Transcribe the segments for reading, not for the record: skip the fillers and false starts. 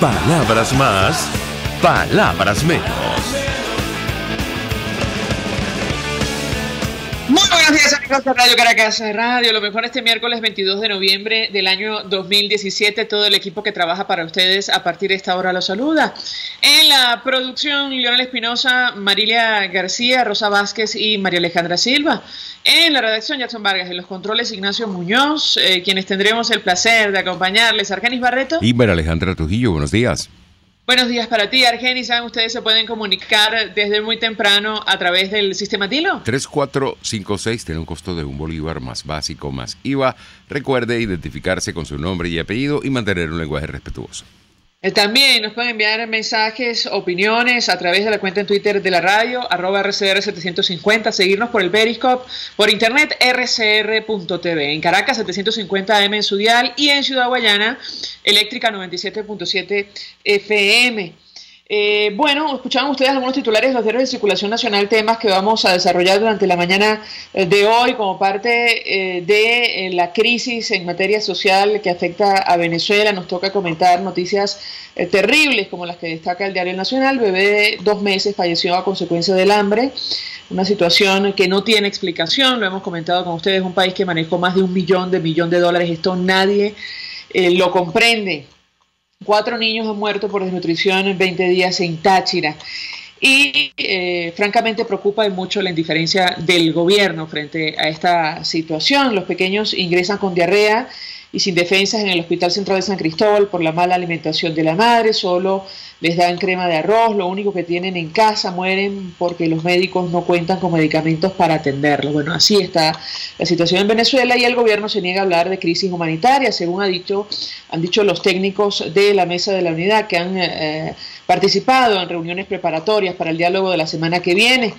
Palabras más, palabras menos. Muy buenos días, amigos de Radio Caracas Radio. Lo mejor este miércoles 22 de noviembre del año 2017. Todo el equipo que trabaja para ustedes a partir de esta hora los saluda. En la producción, Leonel Espinosa, Marilia García, Rosa Vázquez y María Alejandra Silva. En la redacción, Jackson Vargas. En los controles, Ignacio Muñoz, quienes tendremos el placer de acompañarles, Argenis Barreto Y María Alejandra Trujillo, buenos días. Buenos días para ti, Argenis. Saben, ustedes se pueden comunicar desde muy temprano a través del sistema TILO. 3456 tiene un costo de $1 más básico más IVA. Recuerde identificarse con su nombre y apellido y mantener un lenguaje respetuoso. También nos pueden enviar mensajes, opiniones a través de la cuenta en Twitter de la radio, @RCR750, seguirnos por el Periscope, por internet rcr.tv, en Caracas 750 AM en su dial y en Ciudad Guayana, Eléctrica 97.7 FM. Bueno, escuchaban ustedes algunos titulares de los diarios de circulación nacional, temas que vamos a desarrollar durante la mañana de hoy como parte de la crisis en materia social que afecta a Venezuela. Nos toca comentar noticias terribles como las que destaca el Diario Nacional. Bebé de 2 meses falleció a consecuencia del hambre, una situación que no tiene explicación. Lo hemos comentado con ustedes, un país que manejó más de $1 millón de dólares. Esto nadie lo comprende. 4 niños han muerto por desnutrición en 20 días en Táchira. Y francamente preocupa mucho la indiferencia del gobierno frente a esta situación. Los pequeños ingresan con diarrea y sin defensas en el Hospital Central de San Cristóbal por la mala alimentación de la madre. Solo les dan crema de arroz, lo único que tienen en casa. Mueren porque los médicos no cuentan con medicamentos para atenderlo. Bueno, así está la situación en Venezuela y el gobierno se niega a hablar de crisis humanitaria, según han dicho los técnicos de la Mesa de la Unidad que han participado en reuniones preparatorias para el diálogo de la semana que viene.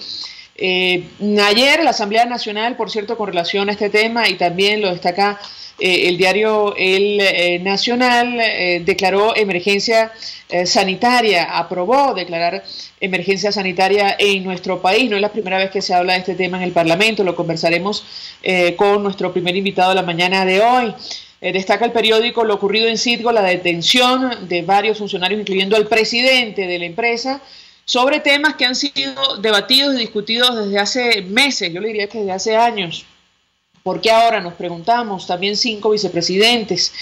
Ayer la Asamblea Nacional, por cierto, con relación a este tema, y también lo destaca el diario El Nacional, declaró emergencia sanitaria, aprobó declarar emergencia sanitaria en nuestro país. No es la primera vez que se habla de este tema en el Parlamento, lo conversaremos con nuestro primer invitado de la mañana de hoy. Destaca el periódico lo ocurrido en Citgo, la detención de varios funcionarios, incluyendo al presidente de la empresa, sobre temas que han sido debatidos y discutidos desde hace meses, yo le diría que desde hace años. ¿Por qué ahora? Nos preguntamos. También 5 vicepresidentes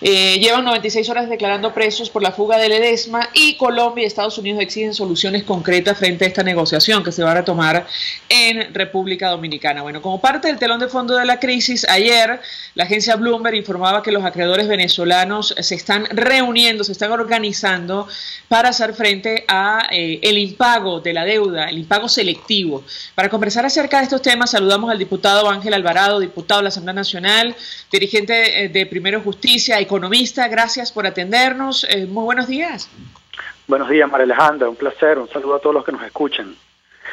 llevan 96 horas declarando presos por la fuga del Ledesma, y Colombia y Estados Unidos exigen soluciones concretas frente a esta negociación que se va a retomar en República Dominicana. Bueno, como parte del telón de fondo de la crisis, ayer la agencia Bloomberg informaba que los acreedores venezolanos se están reuniendo, se están organizando para hacer frente a el impago de la deuda, el impago selectivo. Para conversar acerca de estos temas, saludamos al diputado Ángel Alvarado, diputado de la Asamblea Nacional, dirigente de Primero Justicia, economista. Gracias por atendernos. Muy buenos días. Buenos días, María Alejandra. Un placer. Un saludo a todos los que nos escuchan.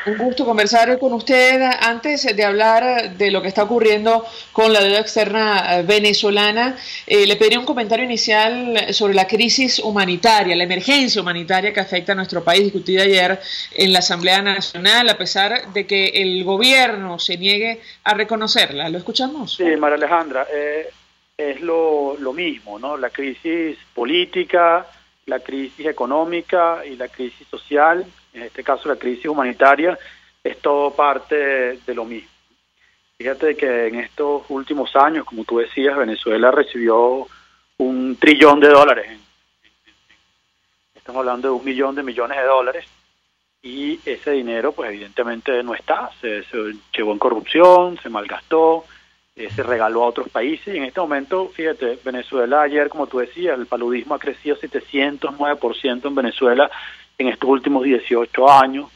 Un gusto conversar con usted. Antes de hablar de lo que está ocurriendo con la deuda externa venezolana, le pediría un comentario inicial sobre la crisis humanitaria, la emergencia humanitaria que afecta a nuestro país, discutida ayer en la Asamblea Nacional, a pesar de que el gobierno se niegue a reconocerla. ¿Lo escuchamos? Sí, María Alejandra, es lo mismo, ¿no? La crisis política, la crisis económica y la crisis social, en este caso la crisis humanitaria, es todo parte de lo mismo. Fíjate que en estos últimos años, como tú decías, Venezuela recibió $1 trillón. Estamos hablando de $1 millón de millones de dólares, y ese dinero pues evidentemente no está, se llevó en corrupción, se malgastó, se regaló a otros países, y en este momento, fíjate, Venezuela ayer, como tú decías, el paludismo ha crecido 709% en Venezuela en estos últimos 18 años,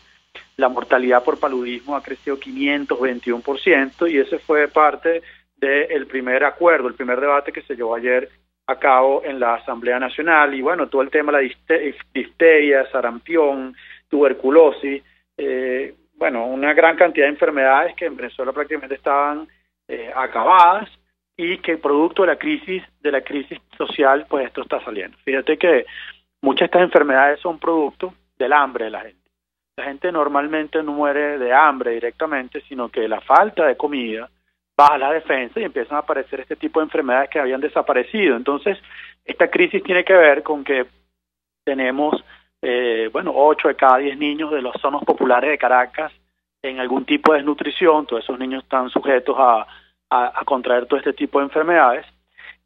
la mortalidad por paludismo ha crecido 521%, y ese fue parte del primer acuerdo, el primer debate que se llevó ayer a cabo en la Asamblea Nacional. Y bueno, todo el tema de la difteria, sarampión, tuberculosis, bueno, una gran cantidad de enfermedades que en Venezuela prácticamente estaban acabadas, y que producto de la crisis social, pues esto está saliendo. Fíjate que muchas de estas enfermedades son producto del hambre de la gente. La gente normalmente no muere de hambre directamente, sino que la falta de comida baja la defensa y empiezan a aparecer este tipo de enfermedades que habían desaparecido. Entonces, esta crisis tiene que ver con que tenemos, 8 de cada 10 niños de las zonas populares de Caracas en algún tipo de desnutrición. Todos esos niños están sujetos a contraer todo este tipo de enfermedades.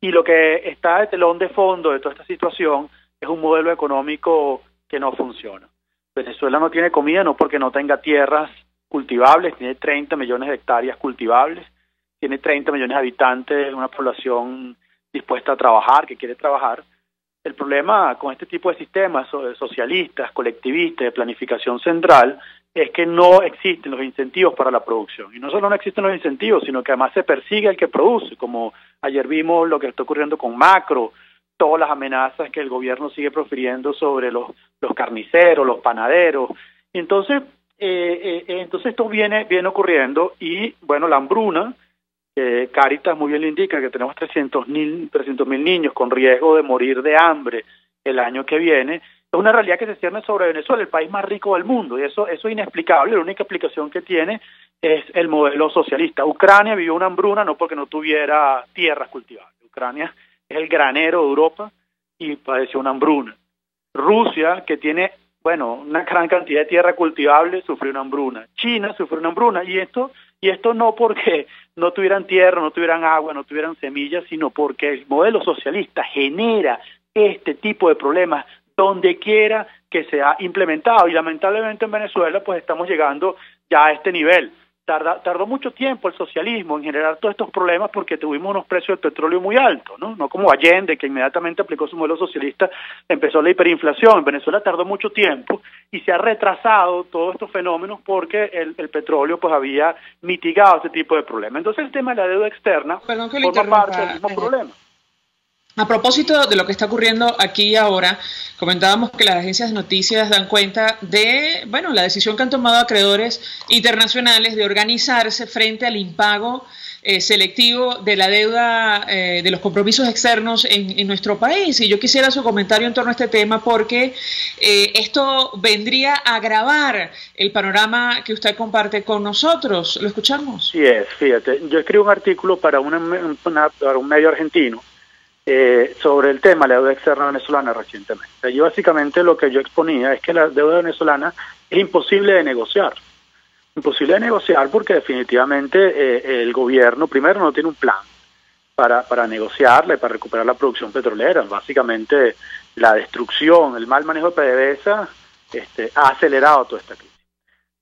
Y lo que está de telón de fondo de toda esta situación es un modelo económico que no funciona. Venezuela no tiene comida no porque no tenga tierras cultivables, tiene 30 millones de hectáreas cultivables, tiene 30 millones de habitantes, una población dispuesta a trabajar, que quiere trabajar. El problema con este tipo de sistemas socialistas, colectivistas, de planificación central, es que no existen los incentivos para la producción. Y no solo no existen los incentivos, sino que además se persigue al que produce, como ayer vimos lo que está ocurriendo con Macro, todas las amenazas que el gobierno sigue profiriendo sobre los carniceros, los panaderos. Entonces esto viene ocurriendo y, bueno, la hambruna, Cáritas muy bien le indica que tenemos 300.000 niños con riesgo de morir de hambre el año que viene. Es una realidad que se cierne sobre Venezuela, el país más rico del mundo, y eso es inexplicable. La única explicación que tiene es el modelo socialista. Ucrania vivió una hambruna no porque no tuviera tierras cultivables. Ucrania es el granero de Europa y padeció una hambruna. Rusia, que tiene, una gran cantidad de tierra cultivable, sufrió una hambruna. China sufrió una hambruna, y esto no porque no tuvieran tierra, no tuvieran agua, no tuvieran semillas, sino porque el modelo socialista genera este tipo de problemas donde quiera que sea implementado. Y lamentablemente en Venezuela pues estamos llegando ya a este nivel. Tardó mucho tiempo el socialismo en generar todos estos problemas porque tuvimos unos precios del petróleo muy altos, ¿no? No como Allende, que inmediatamente aplicó su modelo socialista, empezó la hiperinflación. En Venezuela tardó mucho tiempo y se ha retrasado todos estos fenómenos porque el petróleo pues había mitigado este tipo de problemas. Entonces el tema de la deuda externa forma parte del mismo problema. A propósito de lo que está ocurriendo aquí y ahora, comentábamos que las agencias de noticias dan cuenta de, la decisión que han tomado acreedores internacionales de organizarse frente al impago selectivo de la deuda, de los compromisos externos en nuestro país. Y yo quisiera su comentario en torno a este tema porque esto vendría a agravar el panorama que usted comparte con nosotros. ¿Lo escuchamos? Sí es, fíjate, yo escribo un artículo para un medio argentino sobre el tema de la deuda externa venezolana recientemente. Y básicamente lo que yo exponía es que la deuda venezolana es imposible de negociar. Imposible de negociar porque definitivamente el gobierno primero no tiene un plan para negociarla y para recuperar la producción petrolera. Básicamente la destrucción, el mal manejo de PDVSA ha acelerado toda esta crisis.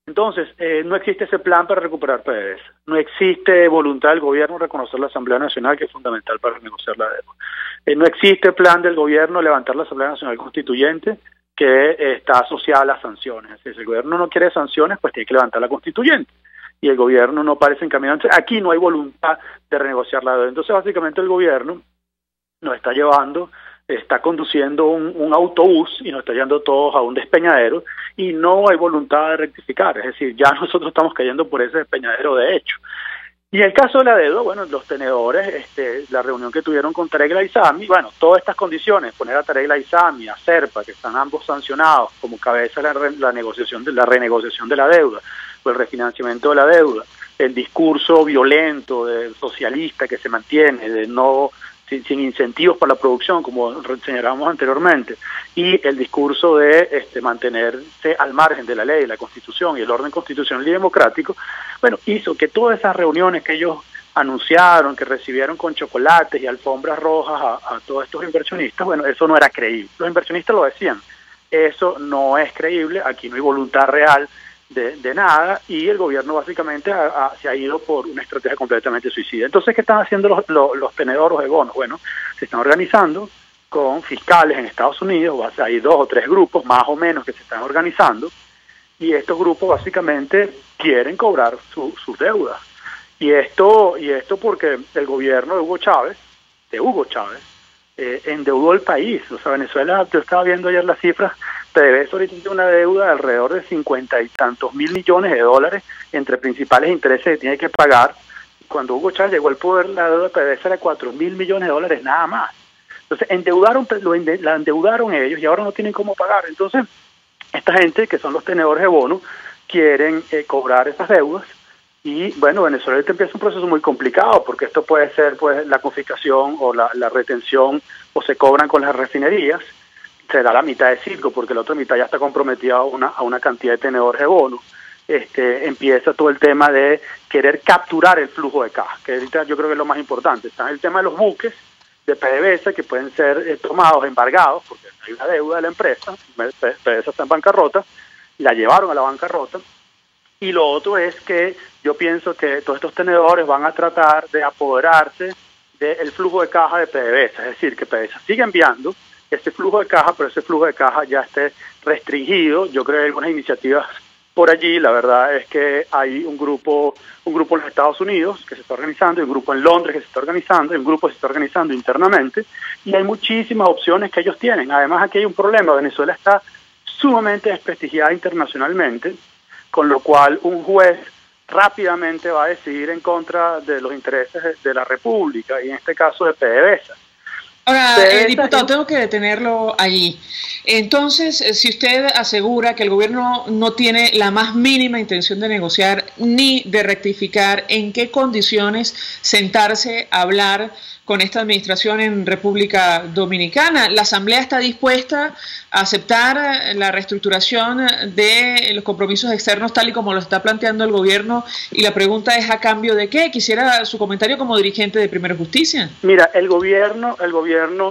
Entonces, no existe ese plan para recuperar PDVSA. No existe voluntad del gobierno de reconocer la Asamblea Nacional, que es fundamental para negociar la deuda. No existe plan del gobierno de levantar la Asamblea Nacional Constituyente, que está asociada a las sanciones. Es decir, si el gobierno no quiere sanciones, pues tiene que levantar la Constituyente. Y el gobierno no parece encaminado. Aquí no hay voluntad de renegociar la deuda. Entonces, básicamente, el gobierno nos está llevando, está conduciendo un autobús y nos está llevando todos a un despeñadero y no hay voluntad de rectificar. Es decir, ya nosotros estamos cayendo por ese despeñadero de hecho. Y en el caso de la deuda, los tenedores, la reunión que tuvieron con Tarek El Aissami, todas estas condiciones, poner a Tarek El Aissami, a Serpa, que están ambos sancionados como cabeza de la renegociación de la deuda, o el refinanciamiento de la deuda, el discurso violento, socialista que se mantiene, de no sin incentivos para la producción, como señalábamos anteriormente, y el discurso de mantenerse al margen de la ley, la Constitución y el orden constitucional y democrático, hizo que todas esas reuniones que ellos anunciaron, que recibieron con chocolates y alfombras rojas a todos estos inversionistas, eso no era creíble. Los inversionistas lo decían, eso no es creíble, aquí no hay voluntad real de nada, y el gobierno básicamente se ha ido por una estrategia completamente suicida. Entonces, ¿qué están haciendo los tenedores de bonos? Se están organizando con fiscales en Estados Unidos, hay 2 o 3 grupos más o menos que se están organizando, y estos grupos básicamente quieren cobrar sus deudas. Y esto porque el gobierno de Hugo Chávez, endeudó el país. O sea, Venezuela, yo estaba viendo ayer las cifras, PDVSA ahorita tiene una deuda de alrededor de 50 y tantos mil millones de dólares entre principales intereses que tiene que pagar. Cuando Hugo Chávez llegó al poder, la deuda de PDVSA era de 4 mil millones de dólares nada más. Entonces la endeudaron ellos y ahora no tienen cómo pagar. Entonces esta gente, que son los tenedores de bonos, quieren cobrar esas deudas. Y Venezuela empieza un proceso muy complicado, porque esto puede ser la confiscación o la retención, o se cobran con las refinerías, será la mitad de circo, porque la otra mitad ya está comprometida a una cantidad de tenedores de bonos. Empieza todo el tema de querer capturar el flujo de caja, que ahorita yo creo que es lo más importante. Está el tema de los buques de PDVSA que pueden ser tomados, embargados, porque hay una deuda de la empresa, PDVSA está en bancarrota, la llevaron a la bancarrota, y lo otro es que yo pienso que todos estos tenedores van a tratar de apoderarse del flujo de caja de PDVSA, es decir, que PDVSA sigue enviando ese flujo de caja, pero ese flujo de caja ya esté restringido. Yo creo que hay algunas iniciativas por allí. La verdad es que hay un grupo en los Estados Unidos que se está organizando, hay un grupo en Londres que se está organizando, hay un grupo que se está organizando internamente, y hay muchísimas opciones que ellos tienen. Además, aquí hay un problema: Venezuela está sumamente desprestigiada internacionalmente, con lo cual un juez rápidamente va a decidir en contra de los intereses de la República, y en este caso de PDVSA. Ahora, diputado, tengo que detenerlo allí. Entonces, si usted asegura que el gobierno no tiene la más mínima intención de negociar ni de rectificar, ¿en qué condiciones sentarse a hablar con esta administración en República Dominicana? ¿La Asamblea está dispuesta a aceptar la reestructuración de los compromisos externos tal y como lo está planteando el gobierno? Y la pregunta es, ¿a cambio de qué? Quisiera su comentario como dirigente de Primero Justicia. Mira, el gobierno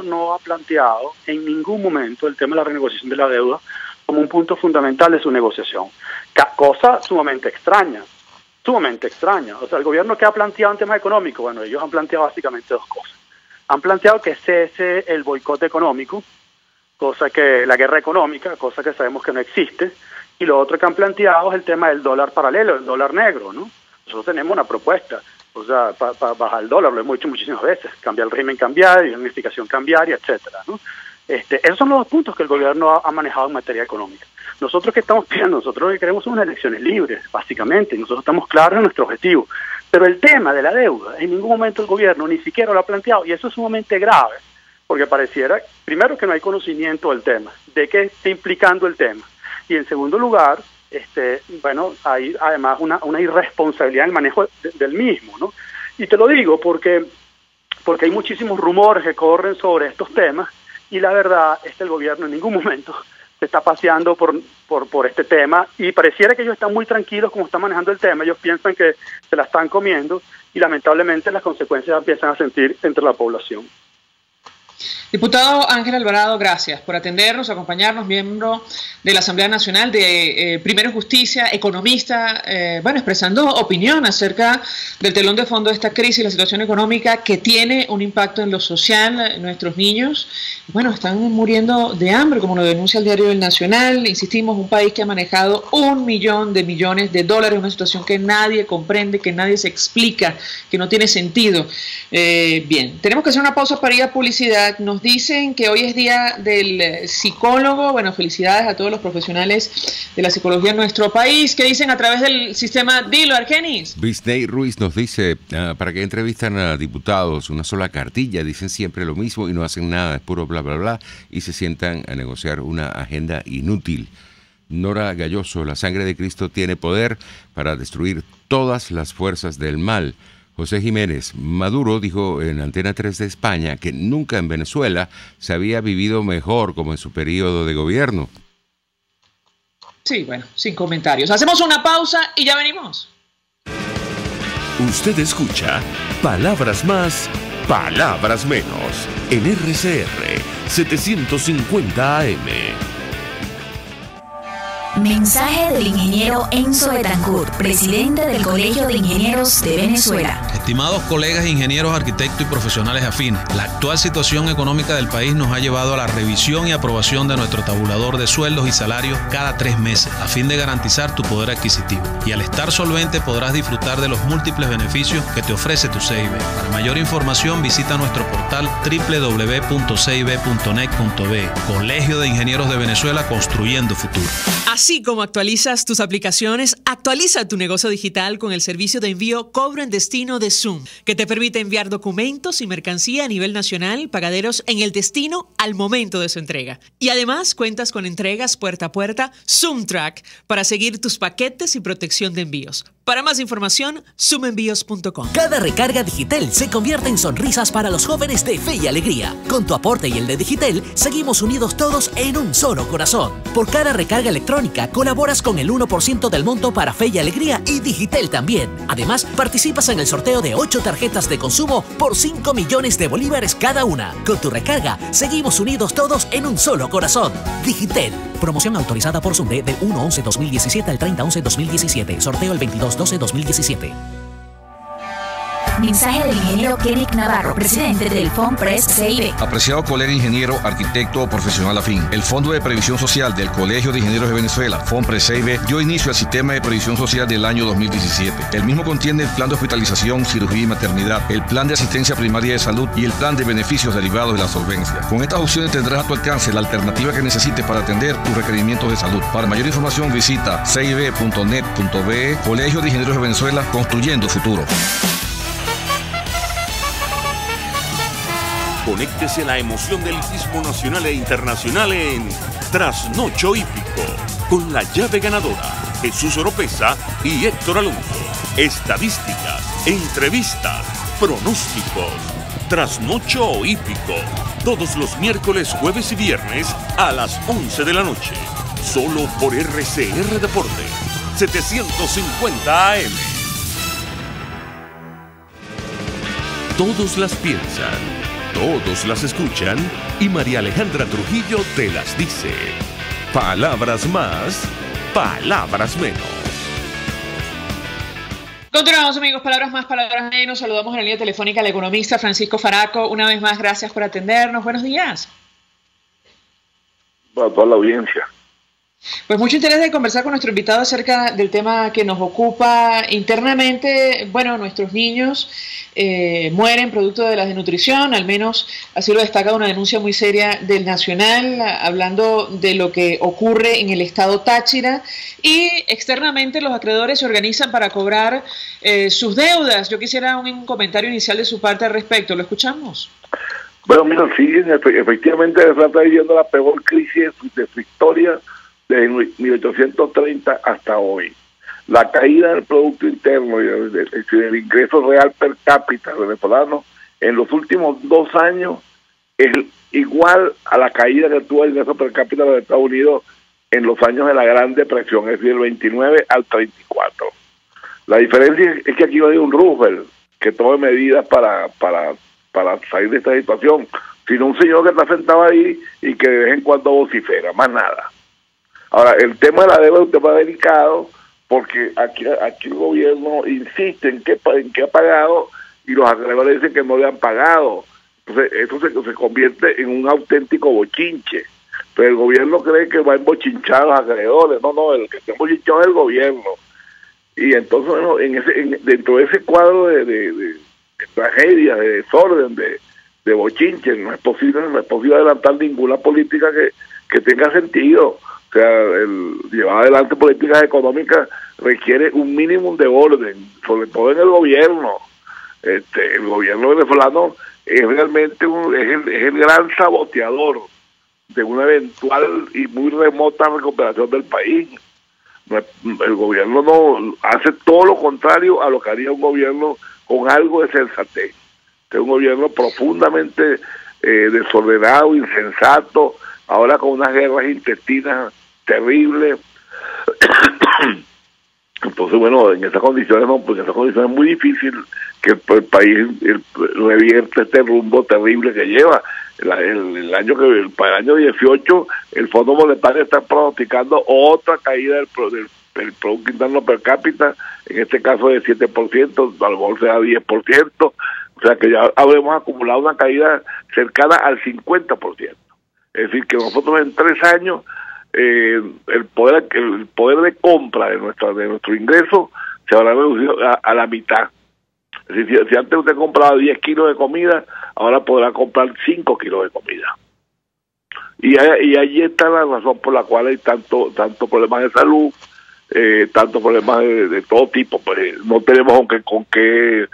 no ha planteado en ningún momento el tema de la renegociación de la deuda como un punto fundamental de su negociación. Cosa sumamente extraña. O sea, el gobierno que ha planteado en temas económicos, bueno, ellos han planteado básicamente dos cosas. Han planteado que cese el boicot económico, la guerra económica, cosa que sabemos que no existe, y lo otro que han planteado es el tema del dólar paralelo, el dólar negro, ¿no? Nosotros tenemos una propuesta, o sea, para bajar el dólar, lo hemos dicho muchísimas veces, cambiar el régimen cambiario, unificación cambiaria, etcétera, ¿no? Esos son los dos puntos que el gobierno ha manejado en materia económica. Nosotros que estamos pidiendo, nosotros lo que queremos son unas elecciones libres, básicamente, y nosotros estamos claros en nuestro objetivo. Pero el tema de la deuda, en ningún momento el gobierno ni siquiera lo ha planteado, y eso es sumamente grave, porque pareciera, primero, que no hay conocimiento del tema, de qué está implicando el tema, y en segundo lugar, hay además una irresponsabilidad en el manejo del mismo, ¿no? Y te lo digo porque hay muchísimos rumores que corren sobre estos temas, y la verdad es que el gobierno en ningún momento se está paseando por este tema, y pareciera que ellos están muy tranquilos como están manejando el tema. Ellos piensan que se la están comiendo, y lamentablemente las consecuencias empiezan a sentir entre la población. Diputado Ángel Alvarado, gracias por atendernos, acompañarnos, miembro de la Asamblea Nacional de Primero Justicia, economista, expresando opinión acerca del telón de fondo de esta crisis, la situación económica que tiene un impacto en lo social. Nuestros niños, están muriendo de hambre, como lo denuncia el diario El Nacional. Insistimos, un país que ha manejado $1 millón de millones de dólares, una situación que nadie comprende, que nadie se explica, que no tiene sentido. Bien, tenemos que hacer una pausa para ir a publicidad. Nos dicen que hoy es día del psicólogo. Bueno, felicidades a todos los profesionales de la psicología en nuestro país. ¿Qué dicen a través del sistema? Dilo, Argenis. Bisney Ruiz nos dice, ¿para qué entrevistan a diputados? Una sola cartilla, dicen siempre lo mismo y no hacen nada, es puro bla, bla, bla, y se sientan a negociar una agenda inútil. Nora Galloso, la sangre de Cristo tiene poder para destruir todas las fuerzas del mal. José Jiménez, Maduro dijo en Antena 3 de España que nunca en Venezuela se había vivido mejor como en su periodo de gobierno. Sí, sin comentarios. Hacemos una pausa y ya venimos. Usted escucha Palabras Más, Palabras Menos en RCR 750 AM. Mensaje del ingeniero Enzo Betancourt, presidente del Colegio de Ingenieros de Venezuela. Estimados colegas ingenieros, arquitectos y profesionales afines, la actual situación económica del país nos ha llevado a la revisión y aprobación de nuestro tabulador de sueldos y salarios cada 3 meses, a fin de garantizar tu poder adquisitivo. Y al estar solvente podrás disfrutar de los múltiples beneficios que te ofrece tu CIB. Para mayor información visita nuestro portal www.cib.net.be. Colegio de Ingenieros de Venezuela, construyendo futuro. Así como actualizas tus aplicaciones, actualiza tu negocio digital con el servicio de envío cobro en destino de Zoom, que te permite enviar documentos y mercancía a nivel nacional, pagaderos en el destino al momento de su entrega. Y además cuentas con entregas puerta a puerta Zoom Track para seguir tus paquetes y protección de envíos. Para más información, zoomenvíos.com. Cada recarga Digitel se convierte en sonrisas para los jóvenes de Fe y Alegría. Con tu aporte y el de Digitel, seguimos unidos todos en un solo corazón. Por cada recarga electrónica, colaboras con el 1% del monto para Fe y Alegría y Digitel también. Además, participas en el sorteo de 8 tarjetas de consumo por 5 millones de bolívares cada una. Con tu recarga, seguimos unidos todos en un solo corazón. Digitel. Promoción autorizada por Sunde del 1/11/2017 al 30/11/2017. Sorteo el 22/12/2017. Mensaje del ingeniero Kenneth Navarro, presidente del FONPRES CIB. Apreciado colega ingeniero, arquitecto profesional afín, el Fondo de Previsión Social del Colegio de Ingenieros de Venezuela, FONPRES CIB, dio inicio al sistema de previsión social del año 2017. El mismo contiene el plan de hospitalización, cirugía y maternidad, el plan de asistencia primaria de salud y el plan de beneficios derivados de la solvencia. Con estas opciones tendrás a tu alcance la alternativa que necesites para atender tus requerimientos de salud. Para mayor información visita cib.net.be. Colegio de Ingenieros de Venezuela, construyendo futuro. Conéctese a la emoción del hippismo nacional e internacional en Trasnocho Hípico, con la llave ganadora, Jesús Oropesa y Héctor Alonso. Estadísticas, entrevistas, pronósticos. Trasnocho Hípico, todos los miércoles, jueves y viernes a las 11 de la noche. Solo por RCR Deportes, 750 AM. Todos las piensan. Todos las escuchan y María Alejandra Trujillo te las dice. Palabras más, palabras menos. Continuamos, amigos. Palabras más, palabras menos. Saludamos en la línea telefónica al economista Francisco Faraco. Una vez más, gracias por atendernos. Buenos días. Para toda la audiencia. Pues mucho interés de conversar con nuestro invitado acerca del tema que nos ocupa internamente. Bueno, nuestros niños mueren producto de la desnutrición, al menos así lo destaca una denuncia muy seria del Nacional, hablando de lo que ocurre en el estado Táchira, y externamente los acreedores se organizan para cobrar sus deudas. Yo quisiera un comentario inicial de su parte al respecto. ¿Lo escuchamos? Bueno, mira, sí, efectivamente se está viviendo la peor crisis de su historia desde 1830 hasta hoy. La caída del Producto Interno y del ingreso real per cápita venezolano en los últimos 2 años es igual a la caída que tuvo el ingreso per cápita de los Estados Unidos en los años de la Gran Depresión, es decir, del 29 al 34. La diferencia es que aquí no hay un Roosevelt que tome medidas para salir de esta situación, sino un señor que está sentado ahí y que de vez en cuando vocifera, más nada. Ahora, el tema de la deuda es un tema delicado porque aquí el gobierno insiste en que ha pagado y los acreedores dicen que no le han pagado. Entonces, eso se convierte en un auténtico bochinche. Pero el gobierno cree que va a embochinchar a los acreedores. No, el que está embochinchado es el gobierno. Y entonces, bueno, dentro de ese cuadro de tragedia, de desorden, de bochinche, no es posible adelantar ninguna política que tenga sentido. O sea, llevar adelante políticas económicas requiere un mínimo de orden, sobre todo en el gobierno. El gobierno venezolano es realmente es el gran saboteador de una eventual y muy remota recuperación del país. El gobierno no hace todo lo contrario a lo que haría un gobierno con algo de sensatez. Es un gobierno profundamente desordenado, insensato, ahora con unas guerras intestinas terribles. Entonces, bueno, en esas condiciones es muy difícil que el país revierte este rumbo terrible que lleva. Para el año 18, el Fondo Monetario está pronosticando otra caída del Producto Interno per cápita, en este caso de 7%, a lo mejor sea 10%, o sea que ya habremos acumulado una caída cercana al 50%. Es decir, que nosotros en 3 años el poder de compra de nuestro ingreso se habrá reducido a la mitad. Es decir, si antes usted compraba 10 kilos de comida, ahora podrá comprar 5 kilos de comida. Y allí está la razón por la cual hay tanto problemas de salud, tantos problemas de todo tipo. Pues no tenemos con qué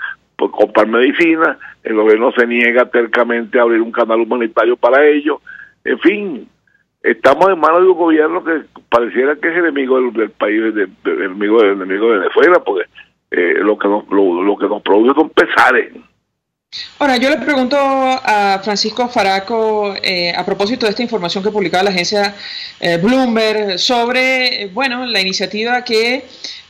comprar medicinas, el gobierno se niega tercamente a abrir un canal humanitario para ellos. En fin, estamos en manos de un gobierno que pareciera que es enemigo del país, enemigo de Venezuela, porque lo que nos produce son pesares. Ahora, yo le pregunto a Francisco Faraco, a propósito de esta información que publicaba la agencia Bloomberg sobre, bueno, la iniciativa que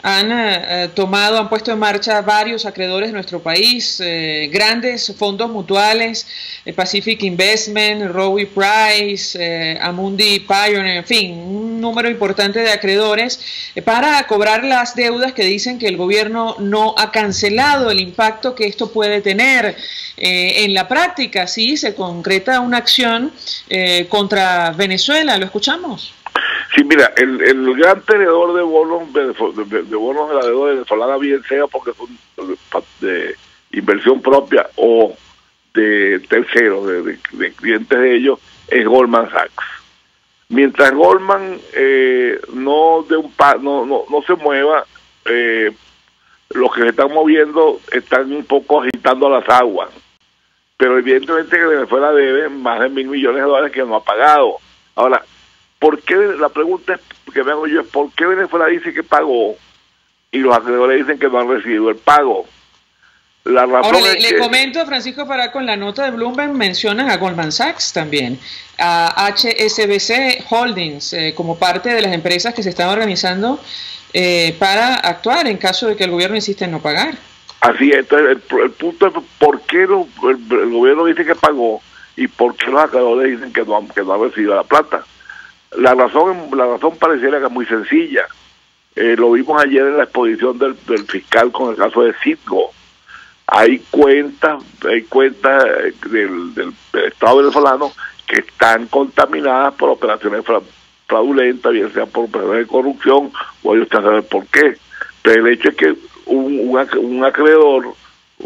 han puesto en marcha varios acreedores de nuestro país, grandes fondos mutuales, Pacific Investment, Rowe Price, Amundi Pioneer, en fin, un número importante de acreedores para cobrar las deudas que dicen que el gobierno no ha cancelado. El impacto que esto puede tener en la práctica, si se concreta una acción contra Venezuela. ¿Lo escuchamos? Sí, mira, el gran tenedor de bonos de la deuda venezolana, bien sea porque son de inversión propia o de terceros, de clientes de ellos, es Goldman Sachs. Mientras Goldman no se mueva, los que se están moviendo están un poco agitando las aguas. Pero evidentemente que Venezuela debe más de $1.000 millones que no ha pagado. Ahora, ¿por qué? La pregunta que me hago yo es ¿por qué Venezuela dice que pagó y los acreedores dicen que no han recibido el pago? La razón ahora, le comento, Francisco Faraco, en la nota de Bloomberg mencionan a Goldman Sachs también, a HSBC Holdings, como parte de las empresas que se están organizando para actuar en caso de que el gobierno insista en no pagar. Así es, entonces el punto es ¿por qué el gobierno dice que pagó y por qué los acreedores dicen que no han recibido la plata? La razón pareciera que es muy sencilla. Lo vimos ayer en la exposición del fiscal con el caso de Citgo. Hay cuentas del Estado venezolano que están contaminadas por operaciones fraudulentas, bien sea por operaciones de corrupción, o ellos están saber por qué. Pero el hecho es que un acreedor,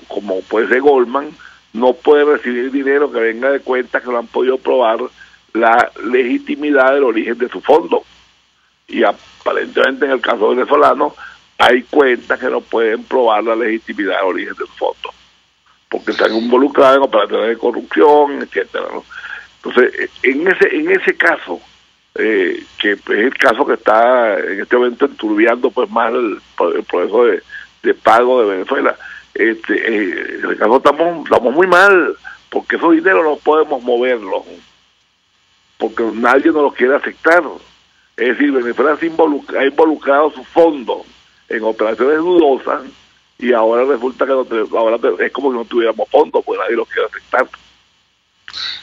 como puede ser Goldman, no puede recibir dinero que venga de cuentas que no han podido probar la legitimidad del origen de su fondo. Y aparentemente en el caso venezolano hay cuentas que no pueden probar la legitimidad del origen de su fondo, porque están involucradas en operaciones de corrupción, etcétera, ¿no? Entonces, en ese caso, que es el caso que está en este momento enturbiando pues más el proceso de pago de Venezuela, en el caso estamos muy mal, porque esos dineros no podemos moverlos, porque nadie nos los quiere aceptar. Es decir, Venezuela ha involucrado su fondo en operaciones dudosas y ahora resulta que ahora es como que no tuviéramos fondos, pues nadie los quiere aceptar.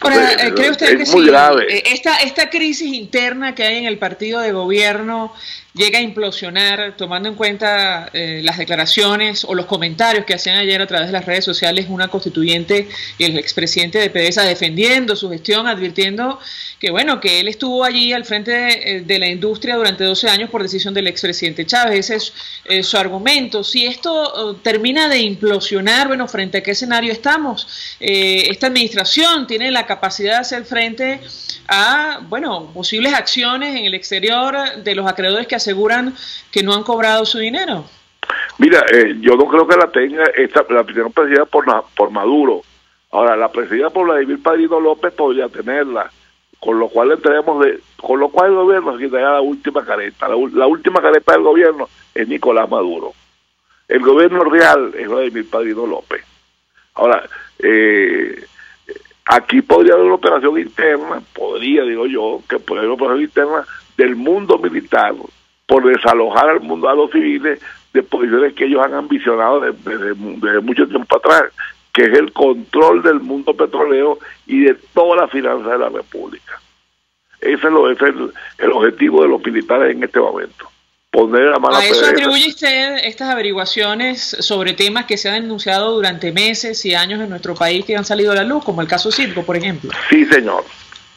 Ahora, ¿cree usted que muy grave. Esta crisis interna que hay en el partido de gobierno llega a implosionar, tomando en cuenta las declaraciones o los comentarios que hacían ayer a través de las redes sociales una constituyente y el expresidente de PDVSA defendiendo su gestión, advirtiendo que bueno, que él estuvo allí al frente de la industria durante 12 años por decisión del expresidente Chávez? Ese es su argumento. Si esto termina de implosionar, bueno, ¿frente a qué escenario estamos? Esta administración tiene la capacidad de hacer frente a, bueno, posibles acciones en el exterior de los acreedores que aseguran que no han cobrado su dinero. Mira, yo no creo que la tenga, la primera presidida por Maduro. Ahora, la presidida por Vladimir Padrino López podría tenerla, con lo cual el gobierno se quitaría la última careta. La última careta del gobierno es Nicolás Maduro. El gobierno real es Vladimir Padrino López. Ahora, aquí podría haber una operación interna, digo yo, que podría haber una operación interna del mundo militar por desalojar al mundo, a los civiles, de posiciones que ellos han ambicionado desde mucho tiempo atrás, que es el control del mundo petrolero y de todas las finanzas de la República. Ese es el objetivo de los militares en este momento. Poner la mano ¿A eso atribuye usted estas averiguaciones sobre temas que se han denunciado durante meses y años en nuestro país que han salido a la luz, como el caso Citgo, por ejemplo? Sí, señor.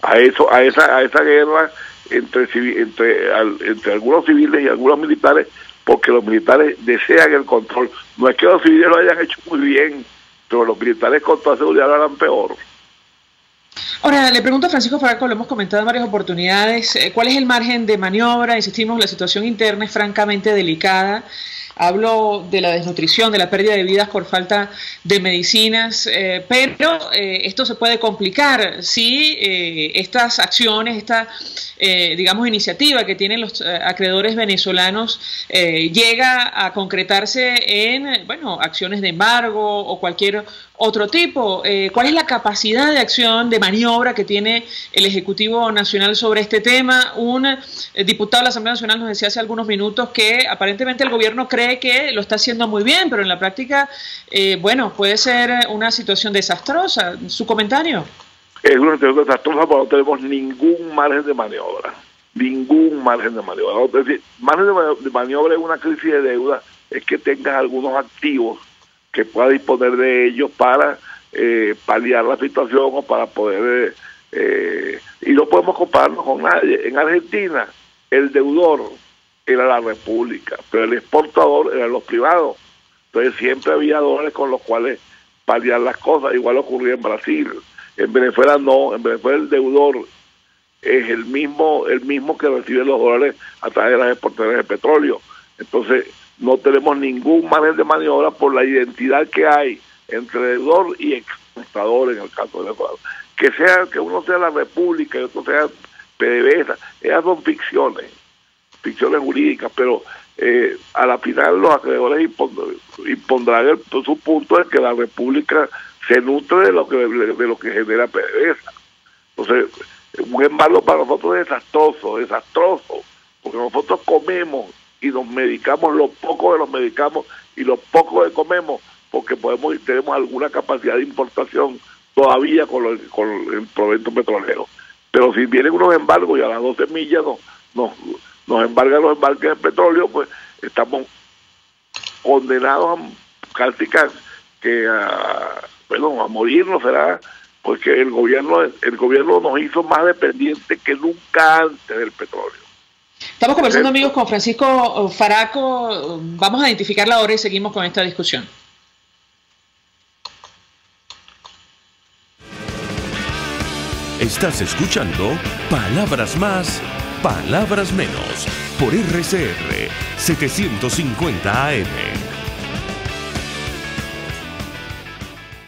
A esa guerra entre algunos civiles y algunos militares, porque los militares desean el control. No es que los civiles lo hayan hecho muy bien, pero los militares con toda seguridad lo harán peor. Ahora, le pregunto a Francisco Faraco, lo hemos comentado en varias oportunidades, ¿cuál es el margen de maniobra? Insistimos, la situación interna es francamente delicada Hablo de la desnutrición, de la pérdida de vidas por falta de medicinas, pero esto se puede complicar si estas acciones, esta digamos iniciativa que tienen los acreedores venezolanos llega a concretarse en acciones de embargo o cualquier otro tipo. ¿Cuál es la capacidad de acción, de maniobra que tiene el Ejecutivo Nacional sobre este tema? Un diputado de la Asamblea Nacional nos decía hace algunos minutos que aparentemente el gobierno cree que lo está haciendo muy bien, pero en la práctica, puede ser una situación desastrosa. ¿Su comentario? Es una situación desastrosa porque no tenemos ningún margen de maniobra. Ningún margen de maniobra. Es decir, margen de maniobra en una crisis de deuda es que tengas algunos activos que pueda disponer de ellos para paliar la situación o para poder... y no podemos compararnos con nadie. En Argentina, el deudor era la República, pero el exportador eran los privados. Entonces siempre había dólares con los cuales paliar las cosas. Igual ocurría en Brasil. En Venezuela no. En Venezuela el deudor es el mismo que recibe los dólares a través de las exportaciones de petróleo. Entonces no tenemos ningún margen de maniobra por la identidad que hay entre deudor y exportador en el caso de Venezuela. Que uno sea la República y otro sea PDVSA, esas son ficciones jurídicas, pero a la final los acreedores impondrán su punto de que la República se nutre de lo que genera PDVSA. Entonces, un embargo para nosotros es desastroso, porque nosotros comemos y nos medicamos lo poco que nos medicamos y lo poco que comemos, porque tenemos alguna capacidad de importación todavía con el provento petrolero. Pero si vienen unos embargos y a las 12 millas nos embargan los embarques de petróleo, pues estamos condenados a morirnos, será, porque el gobierno nos hizo más dependientes que nunca antes del petróleo. Estamos conversando, amigos, con Francisco Faraco. Vamos a identificar la hora y seguimos con esta discusión. Estás escuchando Palabras Más, Palabras Menos, por RCR 750 AM.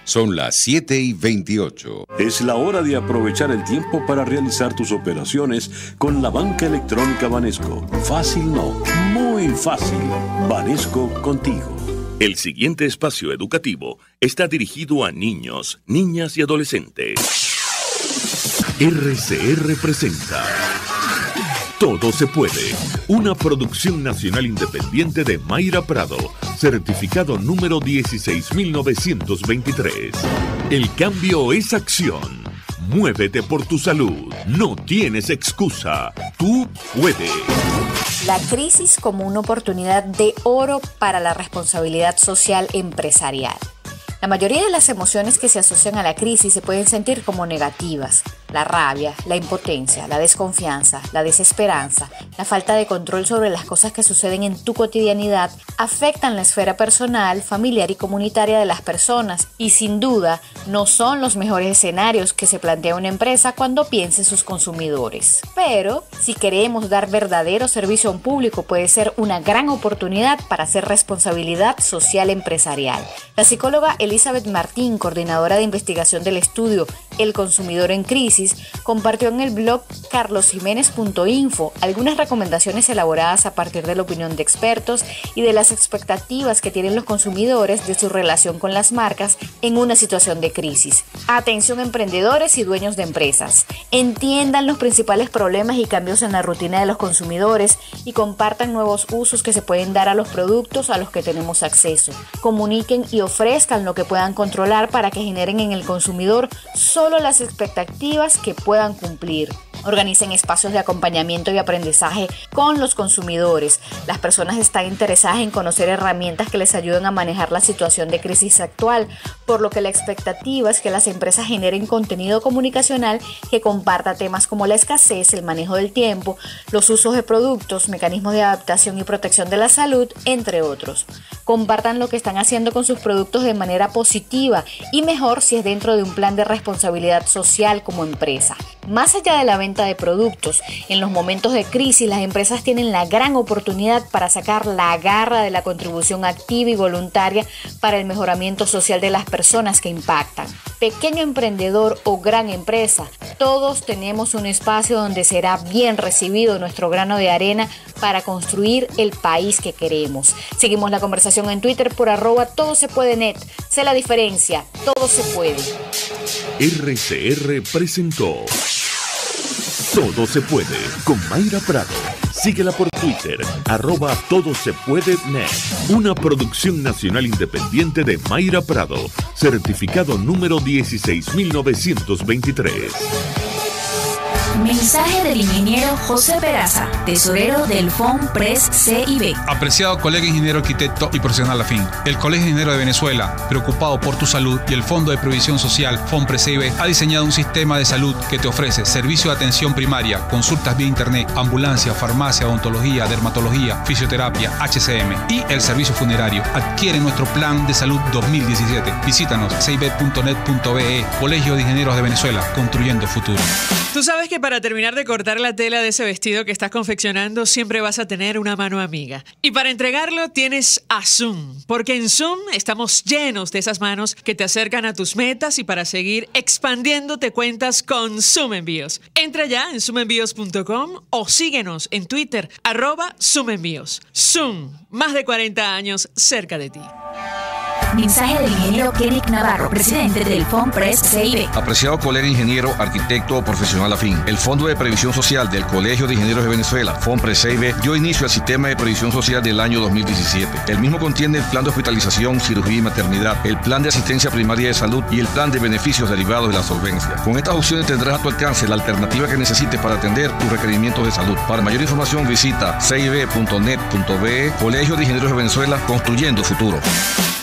Son las 7:28. Es la hora de aprovechar el tiempo para realizar tus operaciones con la banca electrónica Banesco. Fácil no, muy fácil. Banesco contigo. El siguiente espacio educativo está dirigido a niños, niñas y adolescentes. RCR presenta Todo se puede, una producción nacional independiente de Mayra Prado, certificado número 16923. El cambio es acción. Muévete por tu salud. No tienes excusa. Tú puedes. La crisis como una oportunidad de oro para la responsabilidad social empresarial. La mayoría de las emociones que se asocian a la crisis se pueden sentir como negativas. La rabia, la impotencia, la desconfianza, la desesperanza, la falta de control sobre las cosas que suceden en tu cotidianidad afectan la esfera personal, familiar y comunitaria de las personas y sin duda no son los mejores escenarios que se plantea una empresa cuando piensa en sus consumidores. Pero si queremos dar verdadero servicio a un público puede ser una gran oportunidad para hacer responsabilidad social empresarial. La psicóloga Elizabeth Martín, coordinadora de investigación del estudio El Consumidor en Crisis, compartió en el blog carlosjimenez.info algunas recomendaciones elaboradas a partir de la opinión de expertos y de las expectativas que tienen los consumidores de su relación con las marcas en una situación de crisis. Atención emprendedores y dueños de empresas. Entiendan los principales problemas y cambios en la rutina de los consumidores y compartan nuevos usos que se pueden dar a los productos a los que tenemos acceso. Comuniquen y ofrezcan lo que puedan controlar para que generen en el consumidor solo las expectativas que puedan cumplir. Organicen espacios de acompañamiento y aprendizaje con los consumidores. Las personas están interesadas en conocer herramientas que les ayuden a manejar la situación de crisis actual, por lo que la expectativa es que las empresas generen contenido comunicacional que comparta temas como la escasez, el manejo del tiempo, los usos de productos, mecanismos de adaptación y protección de la salud, entre otros. Compartan lo que están haciendo con sus productos de manera positiva y mejor si es dentro de un plan de responsabilidad social como empresa. Más allá de la venta venta de productos. En los momentos de crisis, las empresas tienen la gran oportunidad para sacar la garra de la contribución activa y voluntaria para el mejoramiento social de las personas que impactan. Pequeño emprendedor o gran empresa, todos tenemos un espacio donde será bien recibido nuestro grano de arena para construir el país que queremos. Seguimos la conversación en Twitter por @todosepuedenet. Sé la diferencia, todo se puede. RCR presentó Todo se puede con Mayra Prado. Síguela por Twitter, @todosepuedenet. Una producción nacional independiente de Mayra Prado, certificado número 16923. Mensaje del ingeniero José Peraza, tesorero del FONPRES CIB. Apreciado colega ingeniero arquitecto y profesional afín, el Colegio de Ingenieros de Venezuela, preocupado por tu salud, y el Fondo de Previsión Social FONPRES CIB ha diseñado un sistema de salud que te ofrece servicio de atención primaria, consultas vía internet, ambulancia, farmacia, odontología, dermatología, fisioterapia, HCM y el servicio funerario. Adquiere nuestro plan de salud 2017. Visítanos cib.net.be. Colegio de Ingenieros de Venezuela, construyendo futuro. Tú sabes que para terminar de cortar la tela de ese vestido que estás confeccionando siempre vas a tener una mano amiga. Y para entregarlo tienes a Zoom, porque en Zoom estamos llenos de esas manos que te acercan a tus metas, y para seguir expandiéndote cuentas con Zoom Envíos. Entra ya en zoomenvíos.com o síguenos en Twitter @ZoomEnvíos. Zoom, más de 40 años cerca de ti. Mensaje del ingeniero Kenneth Navarro, presidente del FONPRES CIB. Apreciado colega ingeniero, arquitecto o profesional afín, el Fondo de Previsión Social del Colegio de Ingenieros de Venezuela, FONPRES CIB, dio inicio al sistema de previsión social del año 2017. El mismo contiene el plan de hospitalización, cirugía y maternidad, el plan de asistencia primaria de salud y el plan de beneficios derivados de la solvencia. Con estas opciones tendrás a tu alcance la alternativa que necesites para atender tus requerimientos de salud. Para mayor información visita cib.net.be. Colegio de Ingenieros de Venezuela, construyendo futuro.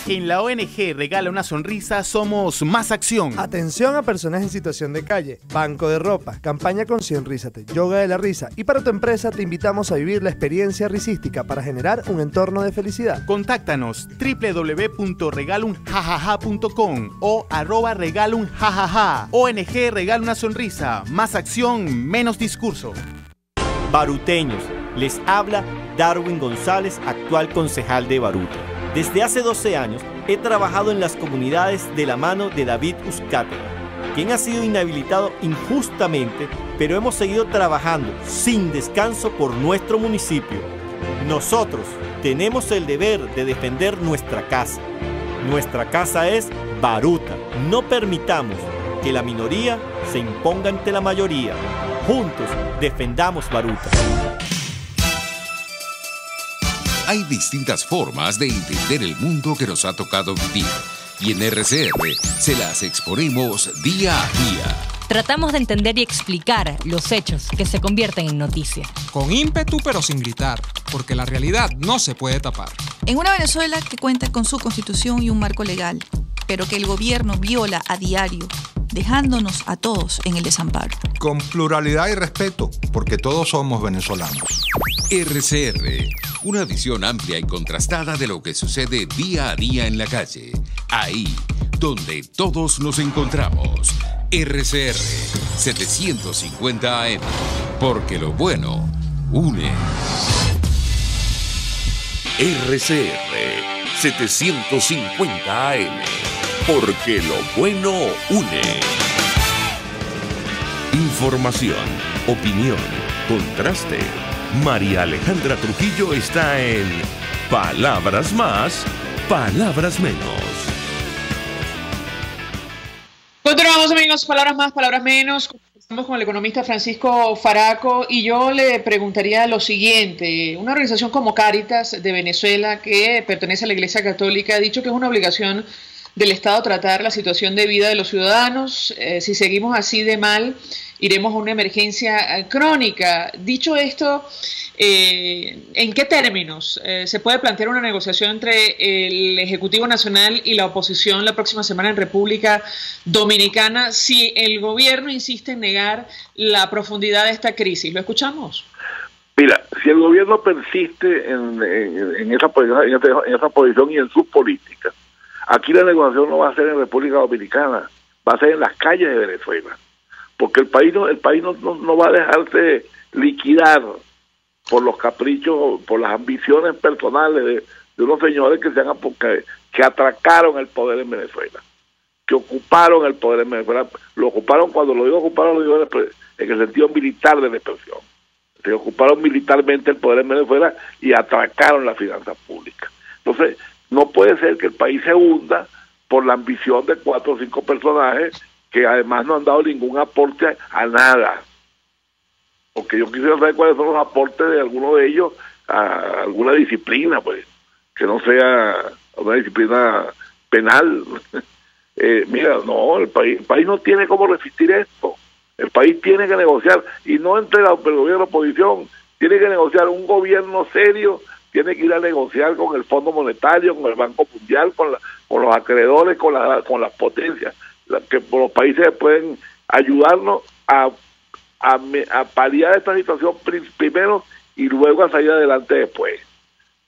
En la ONG Regala una Sonrisa somos Más Acción. Atención a personas en situación de calle, banco de ropa, campaña con Sonrízate, yoga de la risa, y para tu empresa te invitamos a vivir la experiencia risística para generar un entorno de felicidad. Contáctanos www.regalunjajaja.com o @regalunjajaja. ONG Regala una Sonrisa, más acción, menos discurso. Baruteños, les habla Darwin González, actual concejal de Baruta. Desde hace 12 años he trabajado en las comunidades de la mano de David Uzcategui, quien ha sido inhabilitado injustamente, pero hemos seguido trabajando sin descanso por nuestro municipio. Nosotros tenemos el deber de defender nuestra casa. Nuestra casa es Baruta. No permitamos que la minoría se imponga ante la mayoría. Juntos defendamos Baruta. Hay distintas formas de entender el mundo que nos ha tocado vivir, y en RCR se las exponemos día a día. Tratamos de entender y explicar los hechos que se convierten en noticia. Con ímpetu pero sin gritar, porque la realidad no se puede tapar. En una Venezuela que cuenta con su constitución y un marco legal, pero que el gobierno viola a diario, dejándonos a todos en el desamparo. Con pluralidad y respeto, porque todos somos venezolanos. RCR, una visión amplia y contrastada de lo que sucede día a día en la calle. Ahí, donde todos nos encontramos. RCR 750 AM, porque lo bueno une. RCR 750 AM, porque lo bueno une. Información, opinión, contraste. María Alejandra Trujillo está en Palabras Más, Palabras Menos. Continuamos, amigos, palabras más, palabras menos. Estamos con el economista Francisco Faraco, y yo le preguntaría lo siguiente. Una organización como Cáritas de Venezuela, que pertenece a la Iglesia Católica, ha dicho que es una obligación del Estado tratar la situación de vida de los ciudadanos. Si seguimos así de mal, iremos a una emergencia crónica. Dicho esto, ¿en qué términos se puede plantear una negociación entre el Ejecutivo Nacional y la oposición la próxima semana en República Dominicana si el gobierno insiste en negar la profundidad de esta crisis? ¿Lo escuchamos? Mira, si el gobierno persiste en esa posición y en sus políticas, aquí la negociación no va a ser en República Dominicana, va a ser en las calles de Venezuela. porque el país no va a dejarse liquidar por los caprichos, por las ambiciones personales de unos señores que atracaron el poder en Venezuela, que ocuparon el poder en Venezuela. Lo ocuparon, cuando lo digo ocuparon, lo digo en el sentido militar de la expresión. Se ocuparon militarmente el poder en Venezuela y atracaron las finanzas públicas. Entonces, no puede ser que el país se hunda por la ambición de 4 o 5 personajes que además no han dado ningún aporte a nada. Porque yo quisiera saber cuáles son los aportes de alguno de ellos a alguna disciplina, pues, que no sea una disciplina penal. Mira, no, el país no tiene cómo resistir esto. El país tiene que negociar, y no entre el gobierno y la oposición, tiene que negociar. Un gobierno serio tiene que ir a negociar con el Fondo Monetario, con el Banco Mundial, con los acreedores, con las potencias, que los países pueden ayudarnos a paliar esta situación primero y luego a salir adelante después.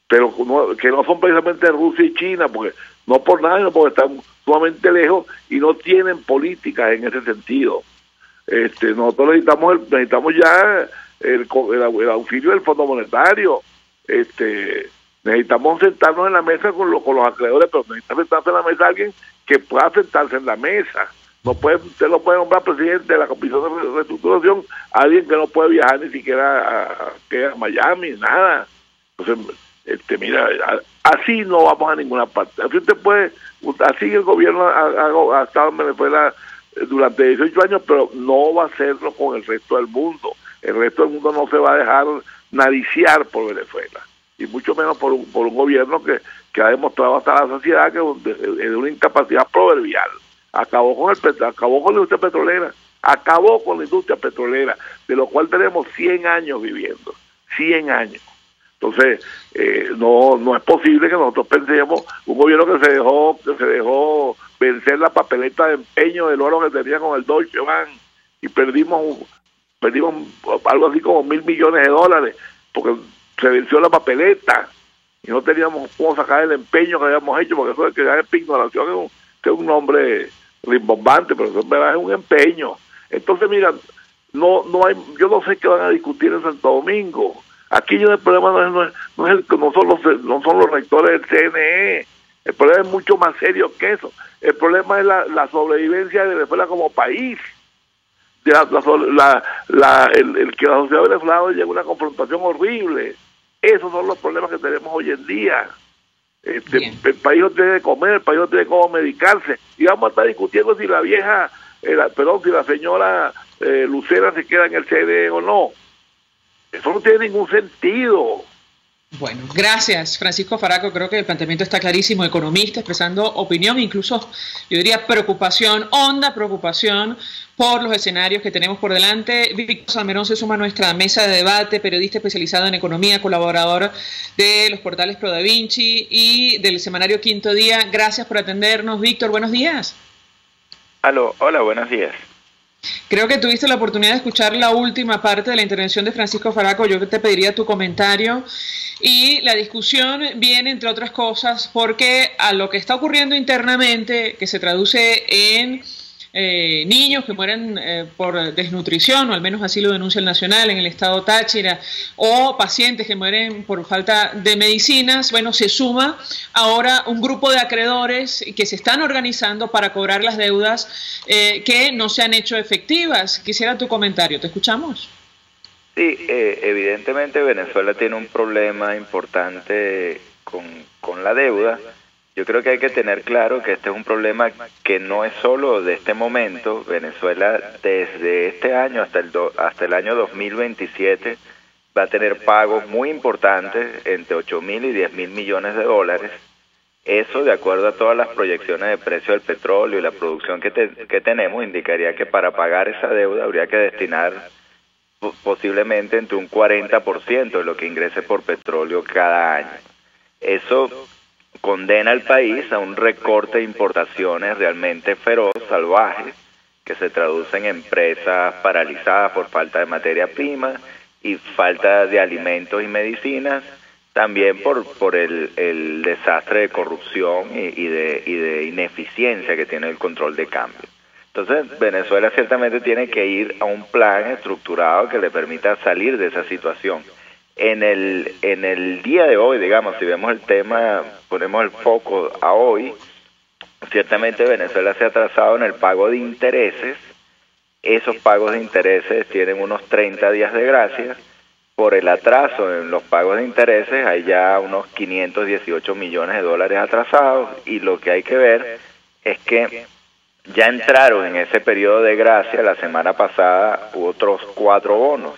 Pero que no son precisamente Rusia y China, porque no por nada, sino porque están sumamente lejos y no tienen políticas en ese sentido. Nosotros necesitamos ya el auxilio del Fondo Monetario. Necesitamos sentarnos en la mesa con los acreedores, pero necesita sentarse en la mesa alguien que pueda sentarse en la mesa. Usted no puede nombrar presidente de la Comisión de Reestructuración a alguien que no puede viajar ni siquiera a Miami, nada. Entonces, mira, así no vamos a ninguna parte. Así el gobierno ha estado en Venezuela durante 18 años, pero no va a hacerlo con el resto del mundo. El resto del mundo no se va a dejar nariciar por Venezuela, y mucho menos por un gobierno que ha demostrado hasta la sociedad que es de una incapacidad proverbial. Acabó con la industria petrolera, de lo cual tenemos 100 años viviendo, 100 años. Entonces, no es posible que nosotros pensemos un gobierno que se dejó vencer la papeleta de empeño del oro que tenía con el Deutsche Bank, y perdimos algo así como $1.000 millones, porque se venció la papeleta y no teníamos cómo sacar el empeño que habíamos hecho, porque eso de crear ignoración es un nombre rimbombante, pero eso en verdad es un empeño. Entonces, mira, yo no sé qué van a discutir en Santo Domingo. Aquí el problema no son los rectores del CNE. El problema es mucho más serio que eso. El problema es la sobrevivencia de Venezuela como país. El que la sociedad venezolana llegue a una confrontación horrible. Esos son los problemas que tenemos hoy en día. El país no tiene que comer, el país no tiene cómo medicarse, y vamos a estar discutiendo si si la señora Lucena se queda en el CNE o no. Eso no tiene ningún sentido. Bueno, gracias, Francisco Faraco. Creo que el planteamiento está clarísimo. Economista expresando opinión, incluso yo diría preocupación, honda preocupación por los escenarios que tenemos por delante. Víctor Salmerón se suma a nuestra mesa de debate, periodista especializado en economía, colaborador de los portales Pro Da Vinci y del semanario Quinto Día. Gracias por atendernos, Víctor. Buenos días. Aló, hola, buenos días. Creo que tuviste la oportunidad de escuchar la última parte de la intervención de Francisco Faraco. Yo te pediría tu comentario. Y la discusión viene, entre otras cosas, porque a lo que está ocurriendo internamente, que se traduce en niños que mueren por desnutrición, o al menos así lo denuncia el Nacional en el estado Táchira, o pacientes que mueren por falta de medicinas, bueno, se suma ahora un grupo de acreedores que se están organizando para cobrar las deudas que no se han hecho efectivas. Quisiera tu comentario, ¿te escuchamos? Sí, evidentemente Venezuela tiene un problema importante con la deuda. Yo creo que hay que tener claro que este es un problema que no es solo de este momento. Venezuela desde este año hasta el año 2027 va a tener pagos muy importantes, entre 8.000 y 10.000 millones de dólares. Eso, de acuerdo a todas las proyecciones de precio del petróleo y la producción que tenemos, indicaría que para pagar esa deuda habría que destinar posiblemente entre un 40% de lo que ingrese por petróleo cada año. Eso condena al país a un recorte de importaciones realmente feroz, salvaje, que se traduce en empresas paralizadas por falta de materia prima y falta de alimentos y medicinas, también por el desastre de corrupción y de ineficiencia que tiene el control de cambio. Entonces, Venezuela ciertamente tiene que ir a un plan estructurado que le permita salir de esa situación. En el día de hoy, digamos, si vemos el tema, ponemos el foco a hoy, ciertamente Venezuela se ha atrasado en el pago de intereses. Esos pagos de intereses tienen unos 30 días de gracia. Por el atraso en los pagos de intereses hay ya unos 518 millones de dólares atrasados, y lo que hay que ver es que ya entraron en ese periodo de gracia. La semana pasada hubo otros 4 bonos,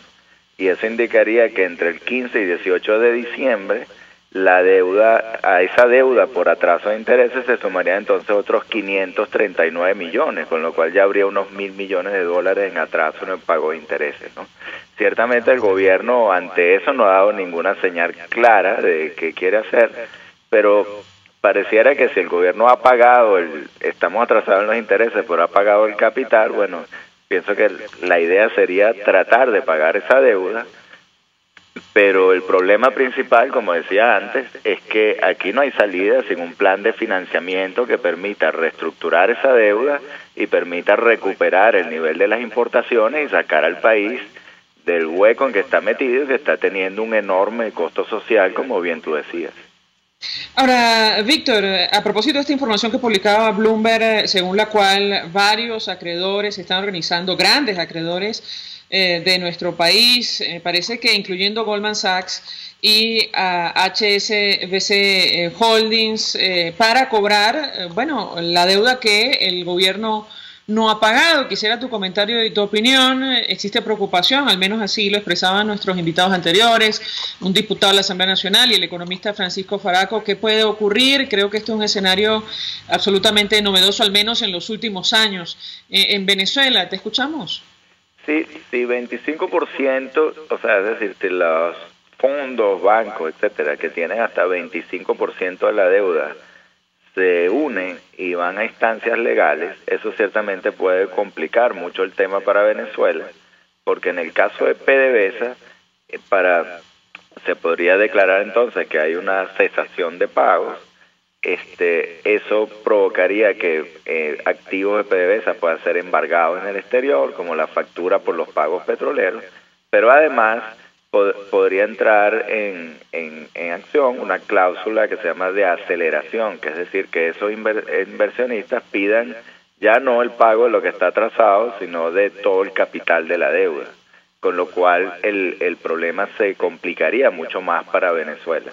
y eso indicaría que entre el 15 y 18 de diciembre a esa deuda por atraso de intereses se sumaría entonces otros 539 millones, con lo cual ya habría unos 1.000 millones de dólares en atraso en el pago de intereses, ¿no? Ciertamente el gobierno ante eso no ha dado ninguna señal clara de qué quiere hacer, pero pareciera que si el gobierno ha pagado, estamos atrasados en los intereses, pero ha pagado el capital, bueno, pienso que la idea sería tratar de pagar esa deuda. Pero el problema principal, como decía antes, es que aquí no hay salida sin un plan de financiamiento que permita reestructurar esa deuda y permita recuperar el nivel de las importaciones y sacar al país del hueco en que está metido y que está teniendo un enorme costo social, como bien tú decías. Ahora, Víctor, a propósito de esta información que publicaba Bloomberg, según la cual varios acreedores se están organizando, grandes acreedores de nuestro país, parece que incluyendo Goldman Sachs y HSBC Holdings, para cobrar, la deuda que el gobierno no ha pagado. Quisiera tu comentario y tu opinión. ¿Existe preocupación? Al menos así lo expresaban nuestros invitados anteriores, un diputado de la Asamblea Nacional y el economista Francisco Faraco. ¿Qué puede ocurrir? Creo que esto es un escenario absolutamente novedoso, al menos en los últimos años. En Venezuela, ¿te escuchamos? Sí, 25%, o sea, es decir, que los fondos, bancos, etcétera, que tienen hasta 25% de la deuda, se unen y van a instancias legales, eso ciertamente puede complicar mucho el tema para Venezuela, porque en el caso de PDVSA, se podría declarar entonces que hay una cesación de pagos. Eso provocaría que activos de PDVSA puedan ser embargados en el exterior, como la factura por los pagos petroleros, pero además podría entrar en acción una cláusula que se llama de aceleración, que es decir, que esos inversionistas pidan ya no el pago de lo que está atrasado, sino de todo el capital de la deuda, con lo cual el problema se complicaría mucho más para Venezuela.